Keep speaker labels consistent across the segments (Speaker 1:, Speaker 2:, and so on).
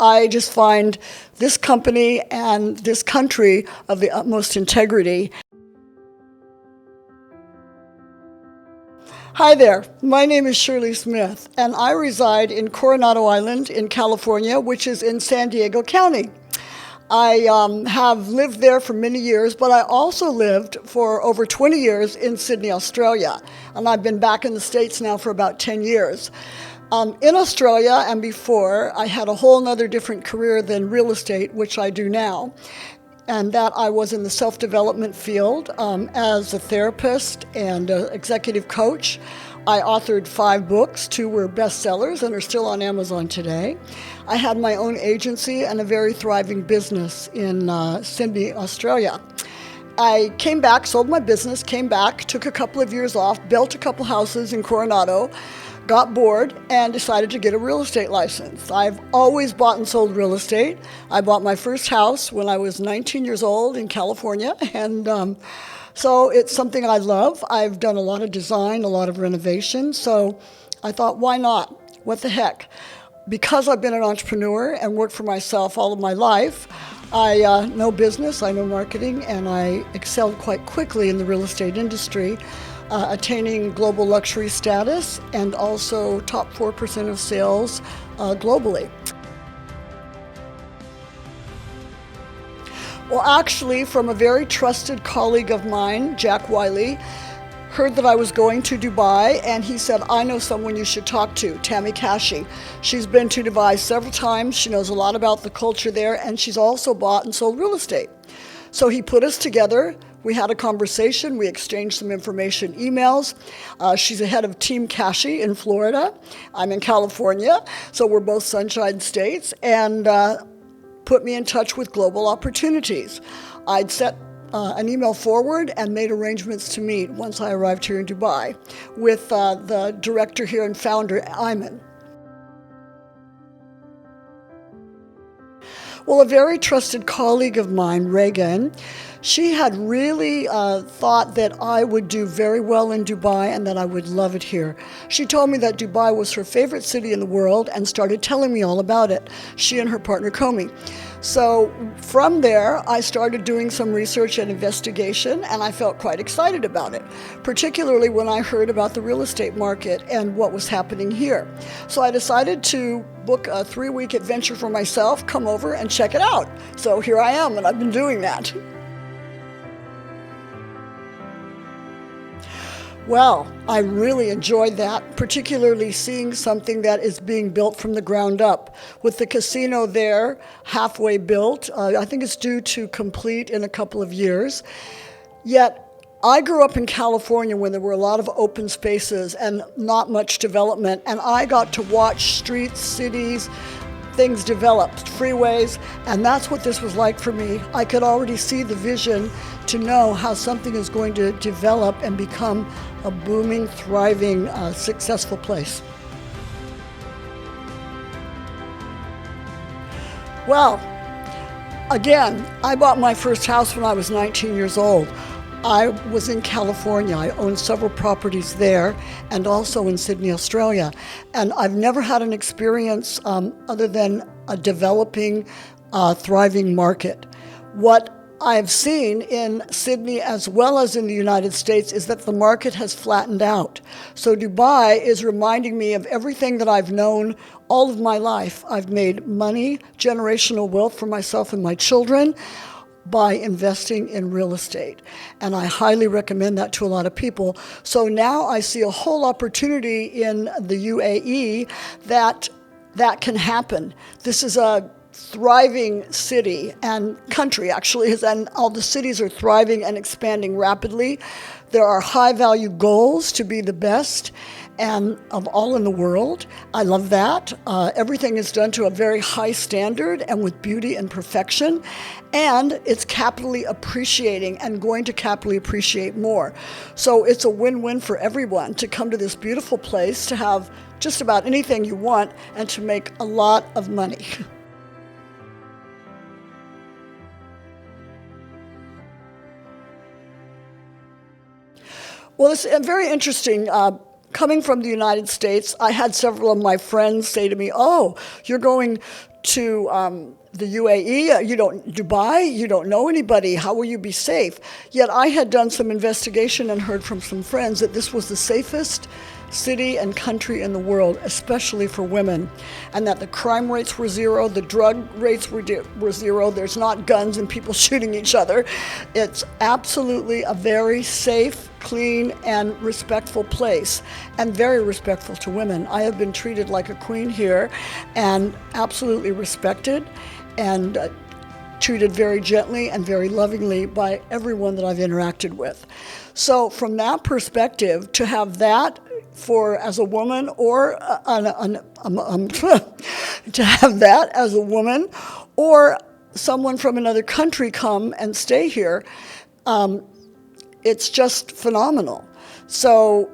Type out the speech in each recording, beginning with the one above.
Speaker 1: I just find this company and this country of the utmost integrity. Hi there, my name is Shirley Smith, and I reside in Coronado Island in California, which is in San Diego County. I have lived there for many years, but I also lived for over 20 years in Sydney, Australia, and I've been back in the States now for about 10 years. In Australia and before, I had a whole other different career than real estate, which I do now. And that I was in the self-development field as a therapist and an executive coach. I authored 5 books, 2 were bestsellers and are still on Amazon today. I had my own agency and a very thriving business in Sydney, Australia. I came back, sold my business, came back, took a couple of years off, built a couple houses in Coronado, got bored, and decided to get a real estate license. I've always bought and sold real estate. I bought my first house when I was 19 years old in California, and so it's something I love. I've done a lot of design, a lot of renovation, so I thought, why not? What the heck? Because I've been an entrepreneur and worked for myself all of my life, I know business, I know marketing, and I excelled quite quickly in the real estate industry, attaining global luxury status and also top 4% of sales globally. Well, actually, from a very trusted colleague of mine, Jack Wiley, heard that I was going to Dubai, and he said, I know someone you should talk to, Tammy Kashi. She's been to Dubai several times. She knows a lot about the culture there, and she's also bought and sold real estate. So he put us together. We had a conversation. We exchanged some information, emails. She's the head of Team Kashi in Florida. I'm in California, so we're both sunshine states, and put me in touch with global opportunities. I'd set an email forward and made arrangements to meet once I arrived here in Dubai with the director here and founder, Ayman. Well, a very trusted colleague of mine, Reagan, she had really thought that I would do very well in Dubai and that I would love it here. She told me that Dubai was her favorite city in the world and started telling me all about it, she and her partner, Comey. So from there, I started doing some research and investigation, and I felt quite excited about it, particularly when I heard about the real estate market and what was happening here. So I decided to book a 3-week adventure for myself, come over and check it out. So here I am, and I've been doing that. Well, I really enjoyed that, particularly seeing something that is being built from the ground up. With the casino there, halfway built, I think it's due to complete in a couple of years. Yet, I grew up in California when there were a lot of open spaces and not much development, and I got to watch streets, cities, things developed, freeways, and that's what this was like for me. I could already see the vision to know how something is going to develop and become a booming, thriving, successful place. Well, again, I bought my first house when I was 19 years old. I was in California. I owned several properties there and also in Sydney, Australia. And I've never had an experience other than a developing, thriving market. What I've seen in Sydney as well as in the United States is that the market has flattened out. So Dubai is reminding me of everything that I've known all of my life. I've made money, generational wealth for myself and my children by investing in real estate. And I highly recommend that to a lot of people. So now I see a whole opportunity in the UAE that can happen. This is a thriving city and country, actually, and all the cities are thriving and expanding rapidly. There are high-value goals to be the best and of all in the world. I love that. Everything is done to a very high standard and with beauty and perfection, and it's capitally appreciating and going to capitally appreciate more. So it's a win-win for everyone to come to this beautiful place, to have just about anything you want, and to make a lot of money. Well, it's very interesting. Coming from the United States, I had several of my friends say to me, oh, you're going to the UAE, Dubai, you don't know anybody. How will you be safe? Yet I had done some investigation and heard from some friends that this was the safest city and country in the world, especially for women, and that the crime rates were zero, the drug rates were zero, there's not guns and people shooting each other. It's absolutely a very safe, clean, and respectful place, and very respectful to women. I have been treated like a queen here, and absolutely respected, and treated very gently and very lovingly by everyone that I've interacted with. So from that perspective, to have that for as a woman, or to have that as a woman, or someone from another country come and stay here, it's just phenomenal. So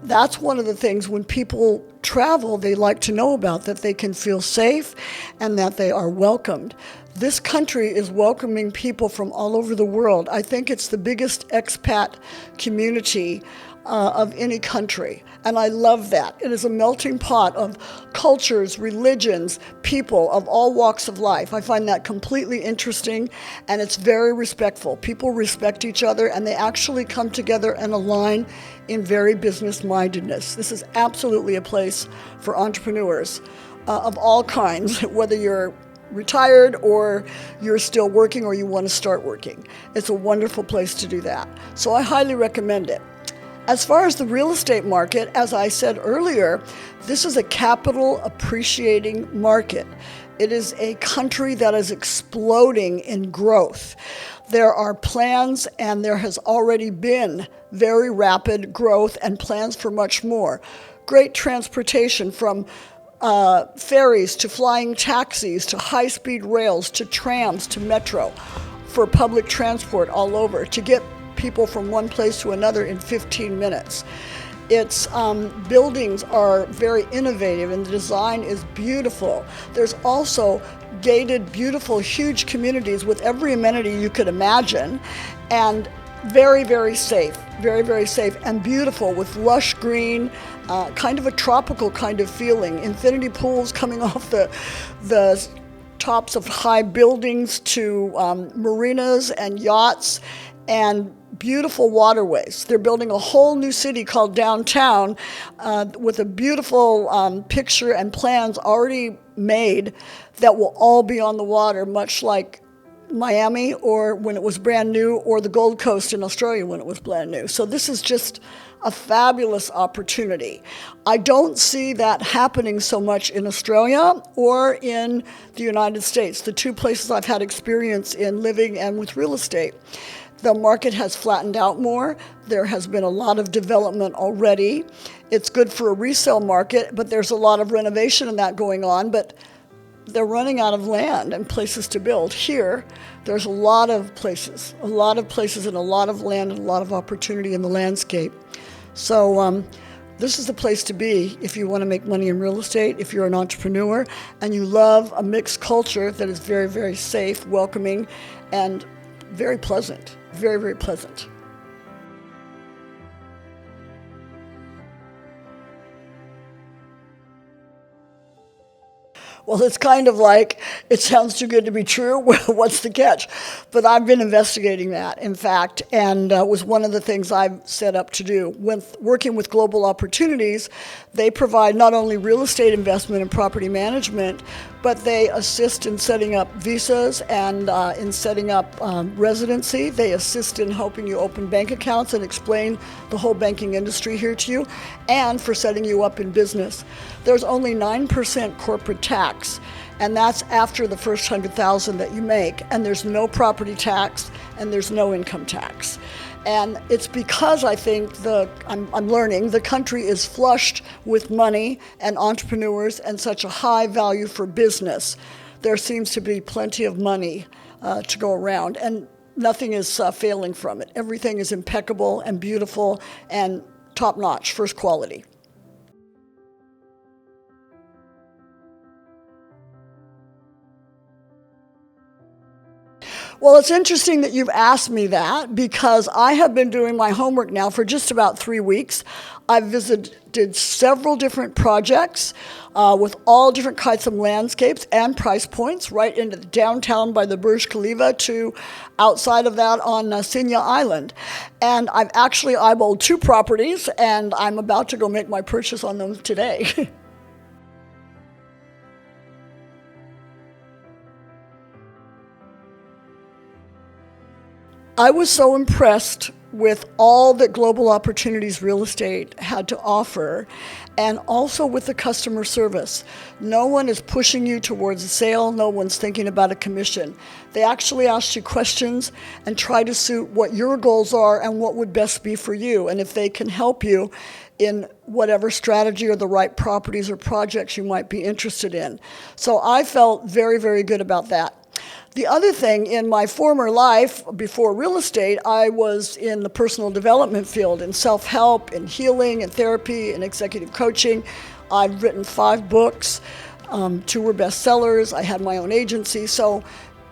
Speaker 1: that's one of the things when people travel, they like to know about, that they can feel safe and that they are welcomed. This country is welcoming people from all over the world. I think it's the biggest expat community of any country, and I love that. It is a melting pot of cultures, religions, people of all walks of life. I find that completely interesting, and it's very respectful. People respect each other, and they actually come together and align in very business-mindedness. This is absolutely a place for entrepreneurs of all kinds, whether you're retired or you're still working or you want to start working. It's a wonderful place to do that. So I highly recommend it. As far as the real estate market, as I said earlier, this is a capital appreciating market. It is a country that is exploding in growth. There are plans, and there has already been very rapid growth and plans for much more. Great transportation, from ferries to flying taxis to high-speed rails to trams to metro, for public transport all over, to get people from one place to another in 15 minutes. Its buildings are very innovative, and the design is beautiful. There's also gated, beautiful, huge communities with every amenity you could imagine, and very, very safe, very, very safe, and beautiful, with lush green, kind of a tropical kind of feeling. Infinity pools coming off the tops of high buildings to marinas and yachts, and beautiful waterways. They're building a whole new city called downtown with a beautiful picture and plans already made that will all be on the water, much like Miami, or when it was brand new, or the Gold Coast in Australia when it was brand new. So this is just a fabulous opportunity. I don't see that happening so much in Australia or in the United States, the two places I've had experience in living and with real estate. The market has flattened out more. There has been a lot of development already. It's good for a resale market, but there's a lot of renovation and that going on, but they're running out of land and places to build. Here, there's a lot of places and a lot of land and a lot of opportunity in the landscape. So this is the place to be if you want to make money in real estate, if you're an entrepreneur and you love a mixed culture that is very, very safe, welcoming, and very pleasant, very, very pleasant. Well, it's kind of like, it sounds too good to be true. Well, what's the catch? But I've been investigating that, in fact, and it was one of the things I've set up to do. Working with Global Opportunities, they provide not only real estate investment and property management, but they assist in setting up visas and in setting up residency. They assist in helping you open bank accounts and explain the whole banking industry here to you, and for setting you up in business. There's only 9% corporate tax, and that's after the first $100,000 that you make, and there's no property tax, and there's no income tax. And it's because I think I'm learning the country is flushed with money and entrepreneurs and such a high value for business. There seems to be plenty of money to go around, and nothing is failing from it. Everything is impeccable and beautiful and top-notch, first quality. Well, it's interesting that you've asked me that because I have been doing my homework now for just about 3 weeks. I've visited several different projects with all different kinds of landscapes and price points, right into the downtown by the Burj Khalifa to outside of that on Sinha Island. And I've actually eyeballed 2 properties, and I'm about to go make my purchase on them today. I was so impressed with all that Global Opportunities Real Estate had to offer, and also with the customer service. No one is pushing you towards a sale. No one's thinking about a commission. They actually ask you questions and try to suit what your goals are and what would best be for you, and if they can help you in whatever strategy or the right properties or projects you might be interested in. So I felt very, very good about that. The other thing, in my former life, before real estate, I was in the personal development field, in self-help, in healing, and therapy, and executive coaching. I've written 5 books, 2 were bestsellers. I had my own agency. So,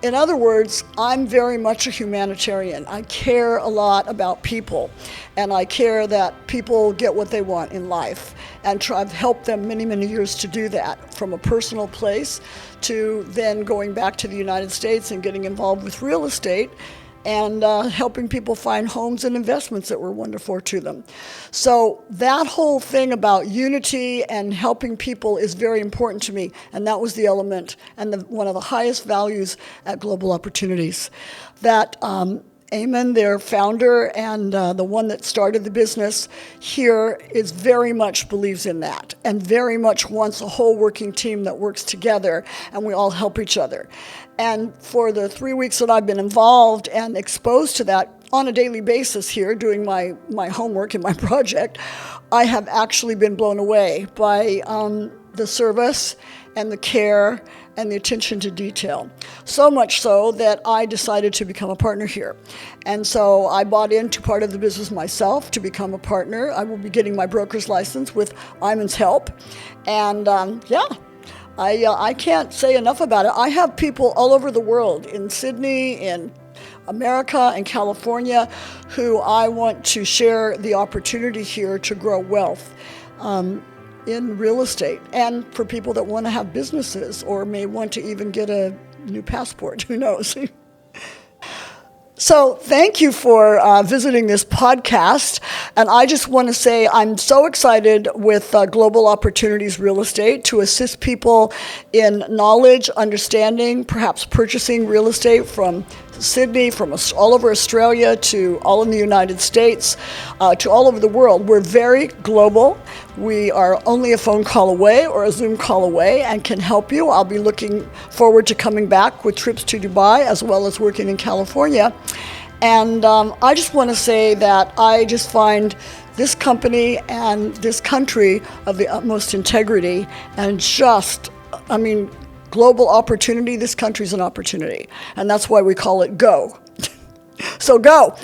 Speaker 1: in other words, I'm very much a humanitarian. I care a lot about people, and I care that people get what they want in life. And I've helped them many, many years to do that, from a personal place to then going back to the United States and getting involved with real estate and helping people find homes and investments that were wonderful to them. So that whole thing about unity and helping people is very important to me, and that was the element and one of the highest values at Global Opportunities. That Eamon, their founder and the one that started the business here, is very much believes in that and very much wants a whole working team that works together and we all help each other. And for the 3 weeks that I've been involved and exposed to that on a daily basis here, doing my homework and my project, I have actually been blown away by the service and the care and the attention to detail. So much so that I decided to become a partner here. And so I bought into part of the business myself to become a partner. I will be getting my broker's license with Eamon's help. And I can't say enough about it. I have people all over the world, in Sydney, in America, and California, who I want to share the opportunity here to grow wealth in real estate, and for people that want to have businesses or may want to even get a new passport, who knows. So thank you for visiting this podcast, and I just want to say I'm so excited with Global Opportunities Real Estate to assist people in knowledge, understanding, perhaps purchasing real estate from Sydney, from all over Australia to all in the United States, to all over the world. We're very global. We are only a phone call away or a Zoom call away and can help you. I'll be looking forward to coming back with trips to Dubai as well as working in California. And I just want to say that I just find this company and this country of the utmost integrity and global opportunity. This country's an opportunity, and that's why we call it GO. So go.